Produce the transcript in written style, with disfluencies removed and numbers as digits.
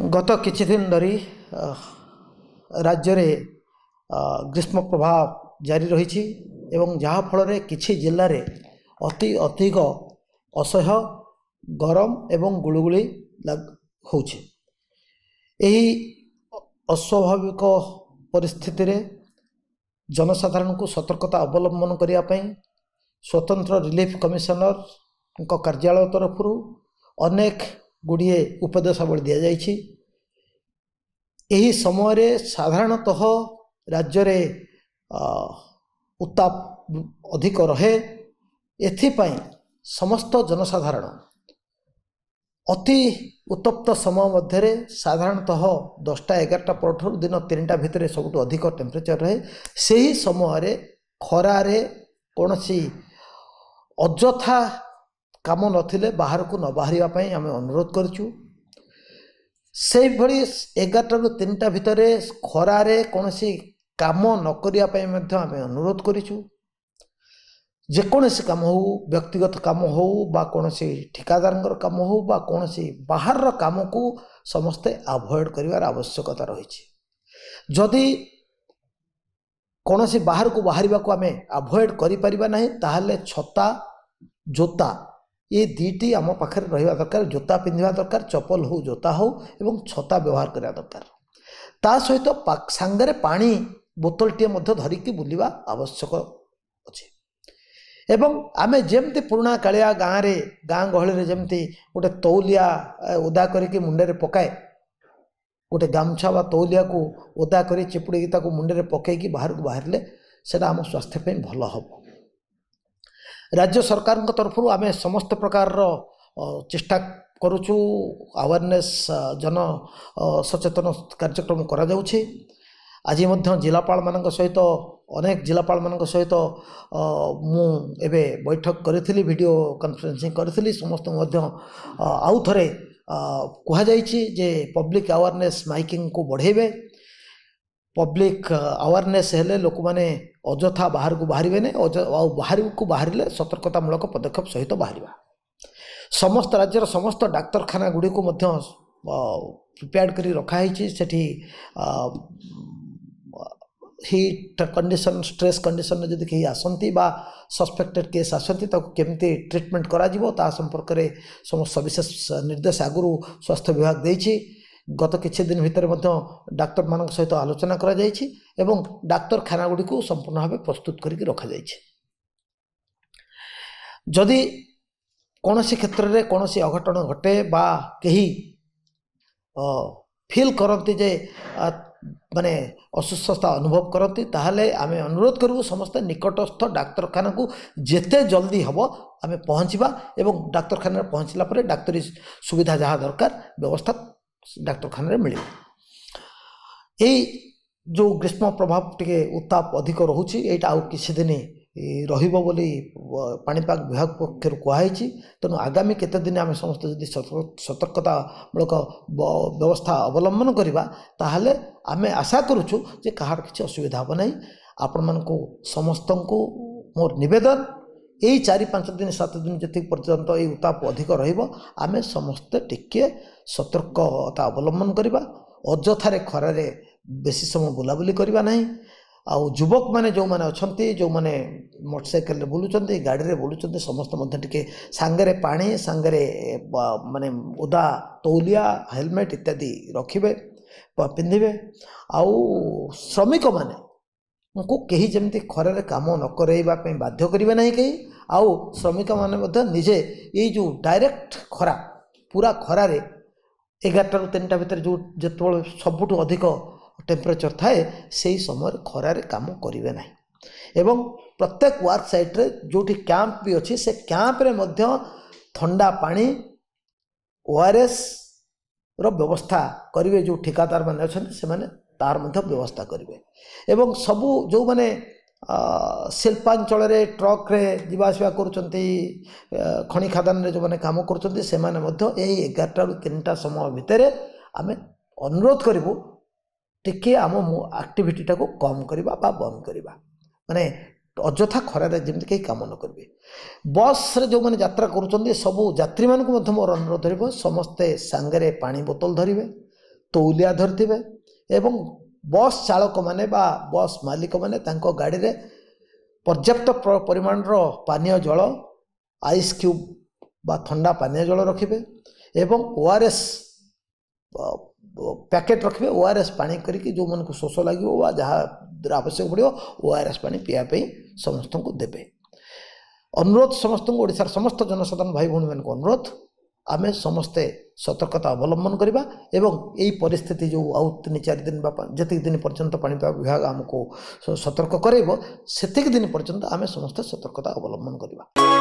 गत किछि दिन धरी राज्य रे ग्रीष्म प्रभाव जारी रही एवं जहाँ फल किछि जिल्ला रे अति अधिक असह्य गरम एवं गुलुगुली होउछि। एही अस्वाभाविक परिस्थिति रे जनसाधारण को सतर्कता अवलंबन करिया पई स्वतंत्र रिलीफ कमिशनर कार्यालय तरफ अनेक गुड़िए उपदेशावली दि जाइछि। एही समय रे साधारणतः राज्य रे उत्ताप अधिक रहे। एथिपाई समस्त जनसाधारण अति उत्तप्त समय मध्य साधारणतः 10टा-11टा पर दिन 3टा भितर सबुठ अधिक टेम्परेचर रहे। सही समय खरारे कौनसी अजथा काम नथिले बाहर को न बाहरिया पई आमे अनुरोध करछु। से भली 11टा रु 3टा भितर खरारे कौनसी काम न करिया पई मध्ये आमे अनुरोध करिछु। जेकोसी काम हो, व्यक्तिगत काम हो बा कौनसी ठिकादार काम हो बा कौनसी बाहर काम को समस्ते अवॉइड करिवार आवश्यकता रही। जदि कौनसी बाहर को बाहरिबा को आमे अवॉइड करि परिबा नहीं ताहले छता जोता ये दीटी आम पाखे रहा दरकार। जोता पिंधा दरकार, चप्पल हो जोता हो एवं छता व्यवहार करा दरकार। ता सहित सांगरे पानी बोतलटे धरिकी बुलिबा आवश्यक अच्छे। एवं आमे जेमती पुराना कालिया गाँव रे गाँ गहली जमती गोटे तौलिया ओदा करके मुंडे पकाए, गोटे गामछा बा तौलिया को ओदा कर चिपुड़ी मुंडे पकईकी बाहर को बाहर से आम स्वास्थ्य पे भल हम। राज्य सरकार तरफ आमे समस्त प्रकार चेष्टा करुचु। अवेयरनेस जन सचेतन कार्यक्रम करा जाउछि। आज जिलापाल मान सहित अनेक जिलापाल मान सहित मु एबे बैठक करी, वीडियो कॉन्फ्रेंसिंग करी। समस्त आउ थरे कहा जाइछि जे पब्लिक अवेयरनेस माइकिंग को बढ़ेबे। पब्लिक अवेयरनेस हेले लोक माने अजथा बाहर को बाहरिबे ने, बाहर को बाहरिले सतर्कतामूलक पदक्षेप सहित बाहरिबा। समस्त राज्यर समस्त डाक्तरखाना गुडी को मध्य प्रिपेयर्ड करी रखा है। सेठी हीट कंडीशन, स्ट्रेस कंडीशन जदि कहीं आसंती बा सस्पेक्टेड केस आसंती ताको केमती ट्रीटमेंट करा जिवो ता संपर्क रे समस्त सविशेष निर्देश आगुरु स्वास्थ्य विभाग देछि। गत किछि दिन भितर डाक्तर मान सहित आलोचना करा जाइछि एवं डाक्तरखाना गुडी को संपूर्ण भाव प्रस्तुत करके रखा जाइछि। जदि कौनसी क्षेत्र में कौनसी अघटन घटे बा कहीं फील करती जे माने असुस्थता अनुभव करती ताहले आमे अनुरोध करू समस्त निकटस्थ डाक्तरखाना को जेते जल्दी हम आमे पहुँचवा एवं डाक्तरखाना पहुँचला परे डाक्तरी सुविधा जहाँ दरकार व्यवस्था डाक्तरखाना मिले। यही जो ग्रीष्म प्रभाव टिके उत्ताप अधिक रोचे यहाँ आउ किछि दिन रहिबो बोली पाणीपाग विभाग पक्षर कहुई। तेणु आगामी केते दिन आम समस्त जदि सतर्कतामूलक व्यवस्था अवलंबन करवा ताहले आमे आशा करुचु जे कहार किछि असुविधा हम नहीं। आपण मानकु समस्त को मोर निवेदन यही 4-5 दिन 7 दिन जी पर्यंत ये उत्ताप अधिक रमें समस्ते टिके सतर्कता अवलंबन करवा। अजथारे खरारे बेसी समय बुलाबुली करवा नहीं। आउ युवक मैंने जो मैंने अच्छा जो मैंने मोटरसाइकेल बुलूँ गाड़ी में बुलूँ समस्त टिके सांगरे पानी सांगरे माने ओदा तौलिया हेलमेट इत्यादि रखिबे पिंधिबे। आउ श्रमिक माने उनको कहीं जमती खरारे काम न करवा बाध्य करेंगे ना कहीं। आउ श्रमिक माने निजे ये जो डायरेक्ट खरा पूरा खरारे 11टा रु 3टा भितर जो जो सबुठ अधिक टेम्परेचर थाए से समय खरारे काम करेंगे ना। एवं प्रत्येक वर्क साइट रे जोठी कैंप भी अच्छी से कैंप रे मध्य ठंडा पानी ओआरएस रो व्यवस्था करेंगे। जो ठिकादार माने अच्छे से माने तार मध्य व्यवस्था करेंगे। एवं सबू जो माने शिल्पांचल रे ट्रक रे जीवा आसवा करुचंती खनि खादान रे जो माने काम करुचंती से माने मध्य यही 11टा रु 3टा समय भितर आमे अनुरोध करिवो टिके आम एक्टिविटी को कम करवा बा बंद करवा। माने अजथा खरारे जमी कहीं काम न करेंगे। बस रे जो मैंने यात्रा करुँच सबू यात्री मानक मोर अनुरोध रही समस्ते सांगरे पानी बोतल धरवे, तौलिया धरिथिबे एवं बस चालक माने बा बस मालिक माने तांको गाड़ी रे पर्याप्त परिमाण पानीय जल आइस क्यूब बा ठंडा पानीय जल रखिबे एवं ओआरएस पैकेट रखिबे ओआरएस पानी करिकी जो मन को शोष लगे वा जहाँ आवश्यक पड़ो ओआरएस पानी पीवाई समस्त को देवे। अनुरोध समस्त ओडिशार समस्त जनसाधारण भाई भौणी मान अनुरोध आमे समस्ते सतर्कता अवलंबन करवा एवं यही परिस्थिति जो आउ 3-4 दिन जी दिन पर्यंत पाणीपाग विभाग आमको सतर्क करेब से दिन पर्यंत आमे समस्ते सतर्कता अवलंबन करवा।